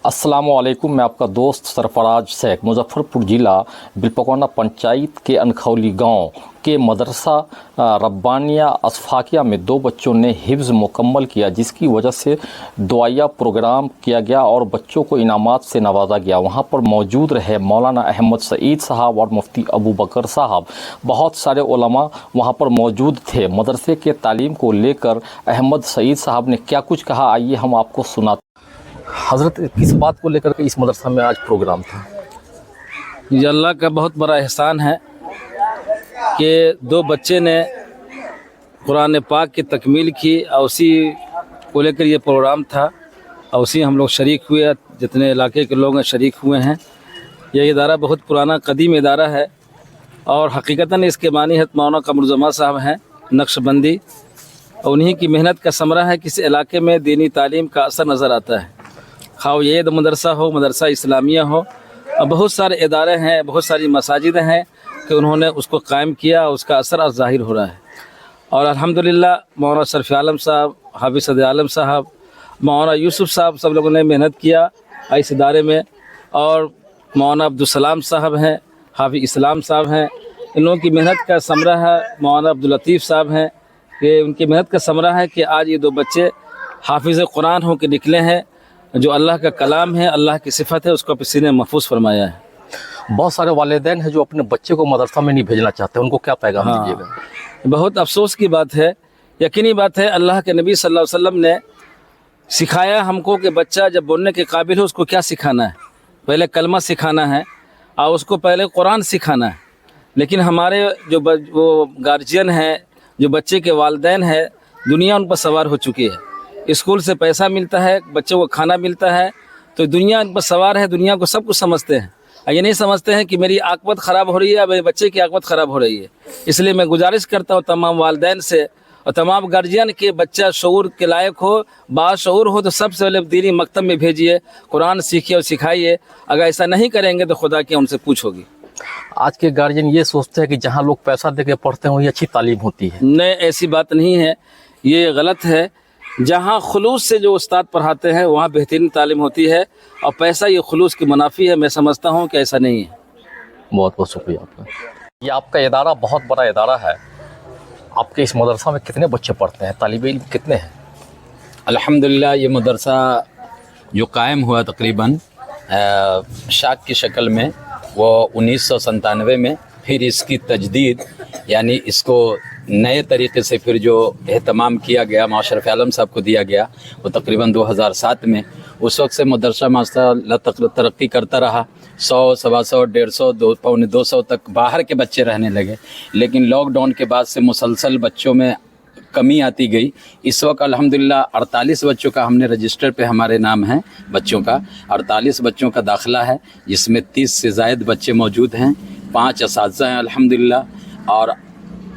अस्सलामु अलैकुम। मैं आपका दोस्त सरफराज शेख मुजफ्फरपुर ज़िला बिलपकौना पंचायत के अनखौली गांव के मदरसा रब्बानिया असफाकिया में दो बच्चों ने हिफ्ज़ मुकम्मल किया, जिसकी वजह से दुआया प्रोग्राम किया गया और बच्चों को इनामात से नवाजा गया। वहां पर मौजूद रहे मौलाना अहमद सईद साहब और मुफ्ती अबू बकर साहब। बहुत सारे उलमा वहां पर मौजूद थे। मदरसे के तालीम को लेकर अहमद सईद साहब ने क्या कुछ कहा, आइए हम आपको सुनाते। हज़रत, किस बात को लेकर के इस मदरसा में आज प्रोग्राम था? ये अल्लाह का बहुत बड़ा एहसान है कि दो बच्चे ने कुरान पाक की तकमील की और उसी को लेकर ये प्रोग्राम था और उसी हम लोग शरीक हुए, जितने इलाके के लोग हैं शरीक हुए हैं। यह इदारा बहुत पुराना कदीम इदारा है और हकीकतन इसके बानी हज़रत मौलाना कमरुज़्ज़मान साहब हैं नक्शबंदी, और उन्हीं की मेहनत का समरा है कि इस इलाके में दीनी तालीम का असर नज़र आता है। खाओ ये मदरसा हो, मदरसा इस्लामिया हो, और बहुत सारे इदारे हैं, बहुत सारी मसाजिद हैं कि उन्होंने उसको कायम किया, उसका असर आज ज़ाहिर हो रहा है। और अल्हम्दुलिल्लाह मौलाना शरफ़ी आलम साहब, हाफिज़ सदर आलम साहब, मौलाना यूसुफ साहब, सब लोगों ने मेहनत किया इस इदारे में। और मौलाना अब्दुलसलाम साहब हैं, हाफिज़ इस्लाम साहब हैं, इन लोगों की मेहनत का समरा है। मौलाना अब्दुल लतीफ़ साहब हैं कि उनकी मेहनत का समरा है कि आज ये दो बच्चे हाफिज़ कुरान हो के निकले हैं। जो अल्लाह का कलाम है, अल्लाह की सिफत है, उसको किसी ने महफूज फरमाया है। बहुत सारे वालिदैन हैं जो अपने बच्चे को मदरसा में नहीं भेजना चाहते, उनको क्या पैगाम दीजिएगा? बहुत अफसोस की बात है, यकीनी बात है। अल्लाह के नबी सल्लल्लाहु अलैहि वसल्लम ने सिखाया हमको कि बच्चा जब बोलने के काबिल हो उसको क्या सिखाना है। पहले कलमा सिखाना है और उसको पहले कुरान सिखाना है। लेकिन हमारे जो वो गार्जियन हैं, जो बच्चे के वालिदैन हैं, दुनिया उन पर सवार हो चुकी है। स्कूल से पैसा मिलता है, बच्चों को खाना मिलता है, तो दुनिया उन पर सवार है। दुनिया को सब कुछ समझते हैं, ये नहीं समझते हैं कि मेरी आकबत ख़राब हो रही है, मेरे बच्चे की आकबत ख़राब हो रही है। इसलिए मैं गुजारिश करता हूँ तमाम वालिदैन से और तमाम गार्जियन के बच्चा शऊर के लायक हो, बाशऊर हो, तो सबसे पहले दीनी मकतब में भेजिए, कुरान सीखिए और सिखाइए। अगर ऐसा नहीं करेंगे तो खुदा की उनसे पूछ होगी। आज के गार्जियन ये सोचते हैं कि जहाँ लोग पैसा दे के पढ़ते हैं वही अच्छी तालीम होती है। नहीं, ऐसी बात नहीं है, ये गलत है। जहाँ खुलूस से जो उस्ताद पढ़ाते हैं वहाँ बेहतरीन तालीम होती है, और पैसा ये खुलूस की मुनाफी है। मैं समझता हूँ कि ऐसा नहीं है। बहुत बहुत शुक्रिया आपका। ये आपका इदारा बहुत बड़ा इदारा है। आपके इस मदरसा में कितने बच्चे पढ़ते हैं, तालिब इल्म कितने हैं? अल्हम्दुलिल्लाह ये मदरसा जो कायम हुआ तकरीबन शाख की शक्ल में वो 1997 में, फिर इसकी तजदीद यानी इसको नए तरीके से फिर जो एहतमाम किया गया, माशरफ़ आलम साहब को दिया गया, वो तकरीबन 2007 में। उस वक्त से मदरसा माशाअल्लाह तरक्की करता रहा। 100, 125, 150, 200 तक बाहर के बच्चे रहने लगे। लेकिन लॉकडाउन के बाद से मुसलसल बच्चों में कमी आती गई। इस वक्त अल्हम्दुलिल्लाह 48 बच्चों का हमने रजिस्टर पे हमारे नाम है बच्चों का, 48 बच्चों का दाखिला है, जिसमें 30 से ज़ायद बच्चे मौजूद हैं। 5 असातिज़ा हैं अल्हम्दुलिल्लाह। और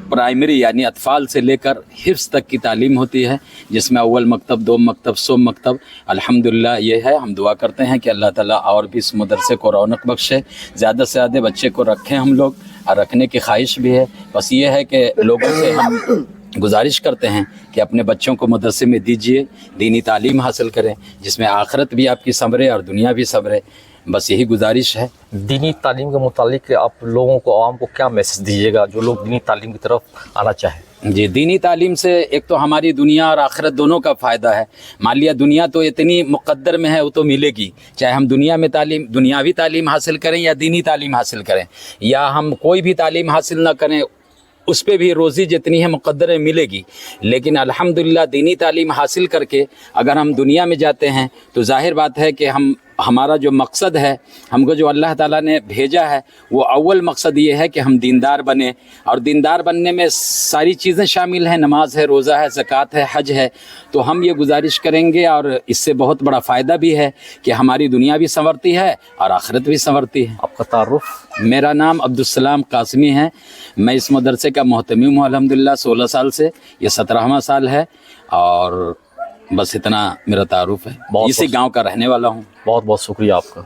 प्राइमरी यानी अतफ़ाल से लेकर हिफ्ज़ तक की तालीम होती है, जिसमें अव्वल मकतब, 2 मकतब, 100 मकतब। अल्हम्दुलिल्लाह ये है। हम दुआ करते हैं कि अल्लाह ताला और भी इस मदरसे को रौनक बख्शे, ज़्यादा से ज़्यादा बच्चे को रखें हम लोग, और रखने की ख्वाहिश भी है। बस ये है कि लोगों से हम गुजारिश करते हैं कि अपने बच्चों को मदरसे में दीजिए, दीनी तालीम हासिल करें, जिसमें आखिरत भी आपकी संवरे और दुनिया भी संवरे। बस यही गुजारिश है। दीनी तालीम के मुतालिक आप लोगों को, आवाम को क्या मैसेज दीजिएगा जो लोग दीनी तालीम की तरफ आना चाहें? जी, दीनी तालीम से एक तो हमारी दुनिया और आखिरत दोनों का फ़ायदा है। मान लिया दुनिया तो इतनी मुक़द्दर में है, वो तो मिलेगी, चाहे हम दुनिया में दुनियावी तालीम हासिल करें या दीनी तालीम हासिल करें, या हम कोई भी तालीम हासिल ना करें, उस पर भी रोज़ी जितनी है मुक़द्दर में मिलेगी। लेकिन अल्हम्दुलिल्लाह दीनी तालीम हासिल करके अगर हम दुनिया में जाते हैं तो ज़ाहिर बात है कि हमारा जो मकसद है, हमको जो अल्लाह ताला ने भेजा है, वो अव्वल मकसद ये है कि हम दीनदार बने। और दीनदार बनने में सारी चीज़ें शामिल हैं, नमाज है, रोज़ा है, ज़कात है, हज है। तो हम ये गुजारिश करेंगे, और इससे बहुत बड़ा फ़ायदा भी है कि हमारी दुनिया भी संवरती है और आखिरत भी संवरती है। आपका तारुफ? मेरा नाम अब्दुलसलाम कासमी है। मैं इस मदरसे का मोहतमिम हूँ अल्हम्दुलिल्लाह 16 साल से, ये 17वां साल है। और बस इतना मेरा तारुफ है। इसी गांव का रहने वाला हूँ। बहुत बहुत शुक्रिया आपका।